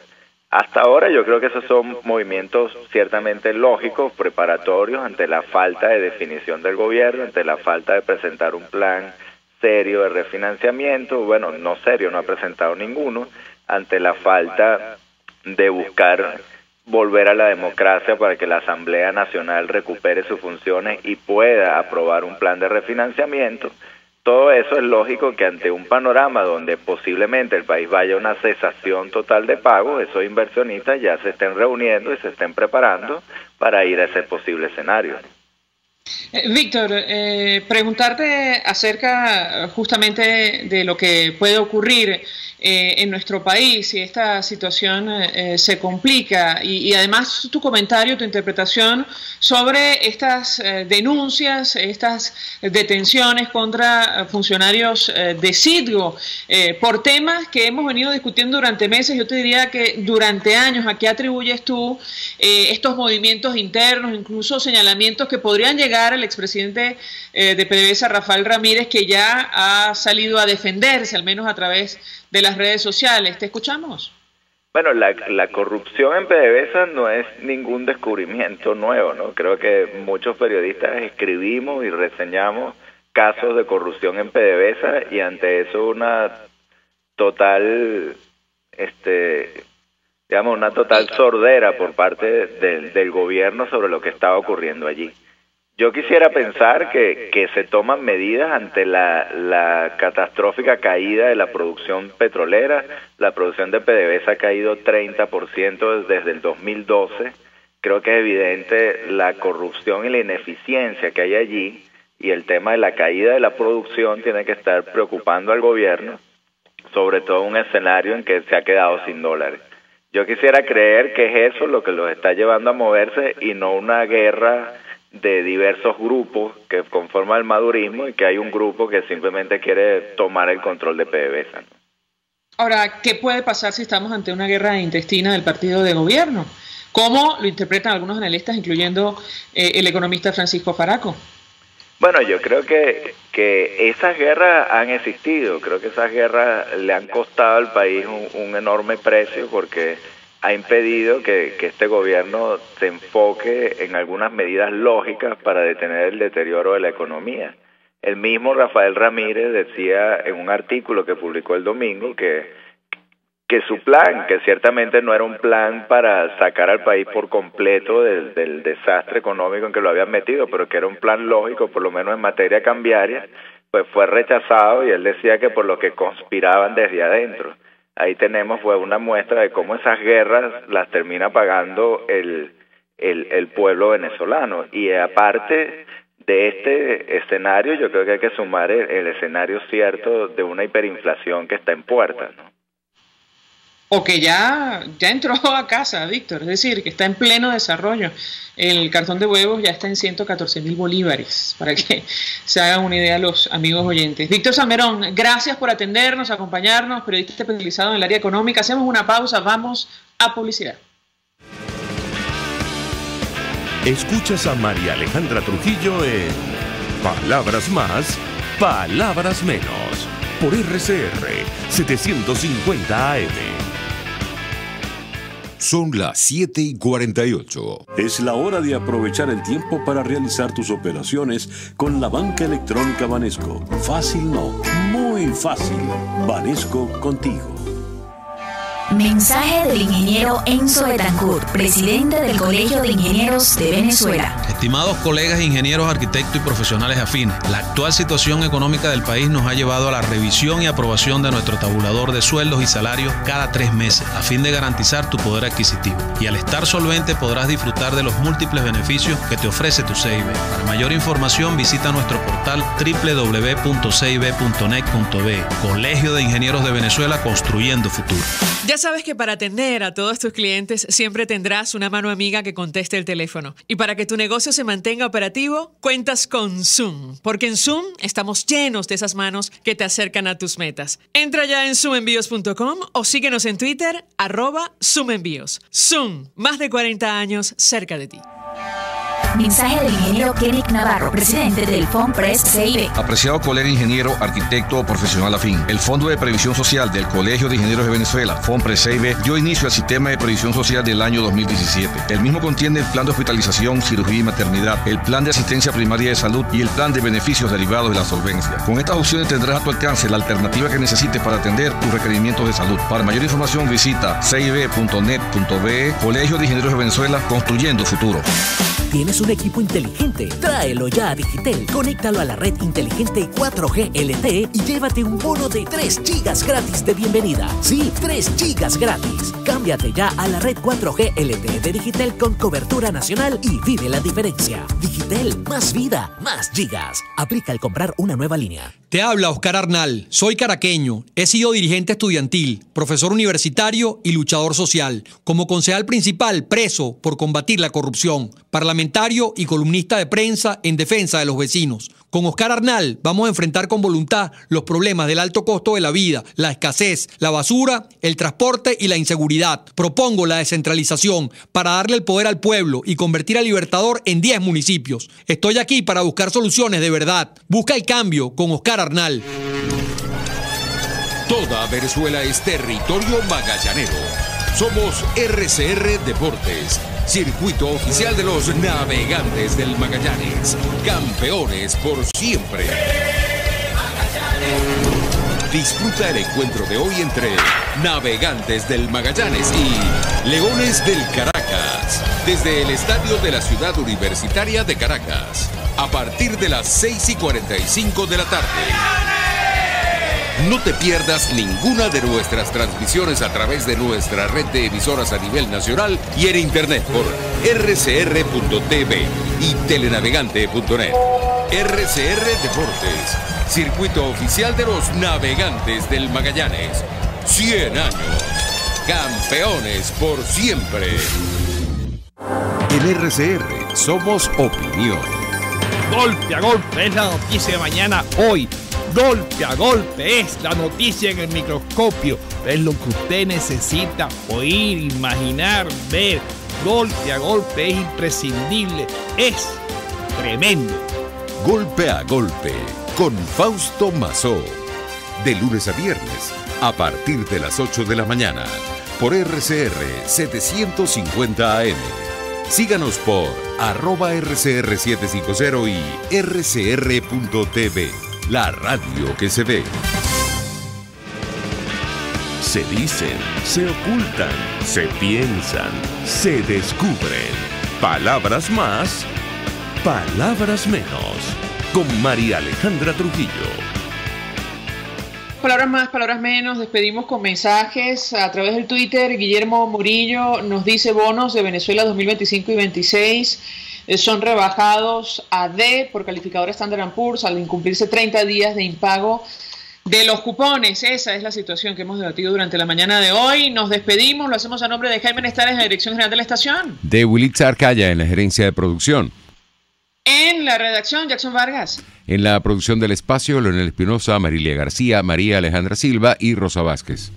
Hasta ahora yo creo que esos son movimientos ciertamente lógicos, preparatorios ante la falta de definición del gobierno, ante la falta de presentar un plan serio de refinanciamiento. Bueno, no serio, no ha presentado ninguno, ante la falta de buscar volver a la democracia para que la Asamblea Nacional recupere sus funciones y pueda aprobar un plan de refinanciamiento. Todo eso es lógico que ante un panorama donde posiblemente el país vaya a una cesación total de pago, esos inversionistas ya se estén reuniendo y se estén preparando para ir a ese posible escenario. Víctor, preguntarte acerca justamente de lo que puede ocurrir en nuestro país si esta situación se complica y además tu comentario, tu interpretación sobre estas denuncias, estas detenciones contra funcionarios de Citgo por temas que hemos venido discutiendo durante meses, yo te diría que durante años. ¿A qué atribuyes tú estos movimientos internos, incluso señalamientos que podrían llegar al expresidente de PDVSA, Rafael Ramírez, que ya ha salido a defenderse, al menos a través de las redes sociales? ¿Te escuchamos? Bueno, la corrupción en PDVSA no es ningún descubrimiento nuevo, ¿no? Creo que muchos periodistas escribimos y reseñamos casos de corrupción en PDVSA y ante eso una total, una total sordera por parte del gobierno sobre lo que estaba ocurriendo allí. Yo quisiera pensar que se toman medidas ante la catastrófica caída de la producción petrolera. La producción de PDVSA ha caído 30% desde el 2012. Creo que es evidente la corrupción y la ineficiencia que hay allí, y el tema de la caída de la producción tiene que estar preocupando al gobierno, sobre todo en un escenario en que se ha quedado sin dólares. Yo quisiera creer que es eso lo que los está llevando a moverse y no una guerra de diversos grupos que conforman el madurismo y que hay un grupo que simplemente quiere tomar el control de PDVSA, ¿no? Ahora, ¿qué puede pasar si estamos ante una guerra intestina del partido de gobierno? ¿Cómo lo interpretan algunos analistas, incluyendo el economista Francisco Faraco? Bueno, yo creo que esas guerras han existido. Creo que esas guerras le han costado al país un enorme precio, porque ha impedido que este gobierno se enfoque en algunas medidas lógicas para detener el deterioro de la economía. El mismo Rafael Ramírez decía en un artículo que publicó el domingo que su plan, que ciertamente no era un plan para sacar al país por completo del desastre económico en que lo habían metido, pero que era un plan lógico, por lo menos en materia cambiaria, pues fue rechazado, y él decía que por lo que conspiraban desde adentro. Ahí tenemos pues una muestra de cómo esas guerras las termina pagando el pueblo venezolano. Y aparte de este escenario, yo creo que hay que sumar el escenario cierto de una hiperinflación que está en puerta, ¿no? O que ya entró a casa, Víctor, es decir, que está en pleno desarrollo. El cartón de huevos ya está en 114.000 bolívares, para que se hagan una idea los amigos oyentes. Víctor Salmerón, gracias por atendernos, acompañarnos, periodista especializado en el área económica. Hacemos una pausa, vamos a publicidad. Escuchas a María Alejandra Trujillo en Palabras Más, Palabras Menos, por RCR 750 AM. Son las 7:48. Es la hora de aprovechar el tiempo para realizar tus operaciones con la banca electrónica Banesco. Fácil no, muy fácil. Banesco contigo. Mensaje del ingeniero Enzo Betancourt, presidente del Colegio de Ingenieros de Venezuela. Estimados colegas ingenieros, arquitectos y profesionales afines, la actual situación económica del país nos ha llevado a la revisión y aprobación de nuestro tabulador de sueldos y salarios cada 3 meses, a fin de garantizar tu poder adquisitivo. Y al estar solvente podrás disfrutar de los múltiples beneficios que te ofrece tu CIB. Para mayor información visita nuestro portal www.cib.net.be. Colegio de Ingenieros de Venezuela, construyendo futuro. Ya sabes que para atender a todos tus clientes siempre tendrás una mano amiga que conteste el teléfono. Y para que tu negocio se mantenga operativo, cuentas con Zoom. Porque en Zoom estamos llenos de esas manos que te acercan a tus metas. Entra ya en zoomenvíos.com o síguenos en Twitter, @zoomenvíos. Zoom, más de 40 años cerca de ti. Mensaje del ingeniero Kenneth Navarro, presidente del FONPRES CIB. Apreciado colega ingeniero, arquitecto o profesional afín, el Fondo de Previsión Social del Colegio de Ingenieros de Venezuela, FONPRES CIB, dio inicio al sistema de previsión social del año 2017. El mismo contiene el plan de hospitalización, cirugía y maternidad, el plan de asistencia primaria de salud y el plan de beneficios derivados de la solvencia. Con estas opciones tendrás a tu alcance la alternativa que necesites para atender tus requerimientos de salud. Para mayor información visita cib.net.be. Colegio de Ingenieros de Venezuela, construyendo futuro. ¿Tienes un equipo inteligente? Tráelo ya a Digitel. Conéctalo a la red inteligente 4G LTE y llévate un bono de 3 gigas gratis de bienvenida. Sí, 3 gigas gratis. Cámbiate ya a la red 4G LTE de Digitel con cobertura nacional y vive la diferencia. Digitel, más vida, más gigas. Aplica al comprar una nueva línea. Te habla Oscar Arnal. Soy caraqueño. He sido dirigente estudiantil, profesor universitario y luchador social. Como concejal principal, preso por combatir la corrupción. Parlamentario y columnista de prensa en defensa de los vecinos. Con Oscar Arnal vamos a enfrentar con voluntad los problemas del alto costo de la vida, la escasez, la basura, el transporte y la inseguridad. Propongo la descentralización para darle el poder al pueblo y convertir a Libertador en 10 municipios. Estoy aquí para buscar soluciones de verdad. Busca el cambio con Oscar Arnal. Toda Venezuela es territorio magallanero. Somos RCR Deportes, circuito oficial de los navegantes del Magallanes, campeones por siempre. Disfruta el encuentro de hoy entre Navegantes del Magallanes y Leones del Caracas, desde el estadio de la Ciudad Universitaria de Caracas, a partir de las 6:45 de la tarde. No te pierdas ninguna de nuestras transmisiones a través de nuestra red de emisoras a nivel nacional y en internet por rcr.tv y telenavegante.net. RCR Deportes, circuito oficial de los navegantes del Magallanes. 100 años, campeones por siempre. En RCR somos opinión. Golpe a golpe es la noticia de mañana hoy. Golpe a golpe es la noticia en el microscopio. Es lo que usted necesita oír, imaginar, ver. Golpe a golpe es imprescindible. Es tremendo. Golpe a golpe con Fausto Mazó. De lunes a viernes a partir de las 8 de la mañana por RCR 750 AM. Síganos por @RCR750 y rcr.tv, la radio que se ve. Se dicen, se ocultan, se piensan, se descubren. Palabras más, palabras menos. Con María Alejandra Trujillo. Palabras más, palabras menos. Despedimos con mensajes a través del Twitter. Guillermo Murillo nos dice: bonos de Venezuela 2025 y 26 son rebajados a D por calificadora Standard & Poor's al incumplirse 30 días de impago de los cupones. Esa es la situación que hemos debatido durante la mañana de hoy. Nos despedimos, lo hacemos a nombre de Jaime Nestares en la dirección general de la estación, de Wilitza Arcaya en la gerencia de producción, en la redacción Jackson Vargas, en la producción del espacio Leonel Espinosa, Marilia García, María Alejandra Silva y Rosa Vázquez,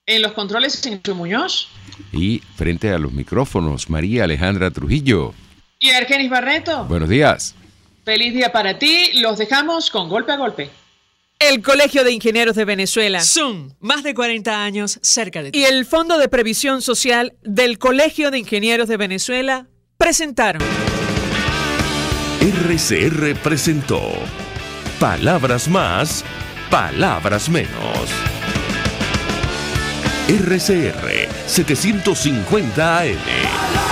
en los controles Ignacio Muñoz, y frente a los micrófonos María Alejandra Trujillo y Argenis Barreto. Buenos días. Feliz día para ti. Los dejamos con Golpe a Golpe. El Colegio de Ingenieros de Venezuela, SUN, más de 40 años cerca de ti, y el Fondo de Previsión Social del Colegio de Ingenieros de Venezuela presentaron. RCR presentó Palabras más, palabras menos. RCR 750 AM.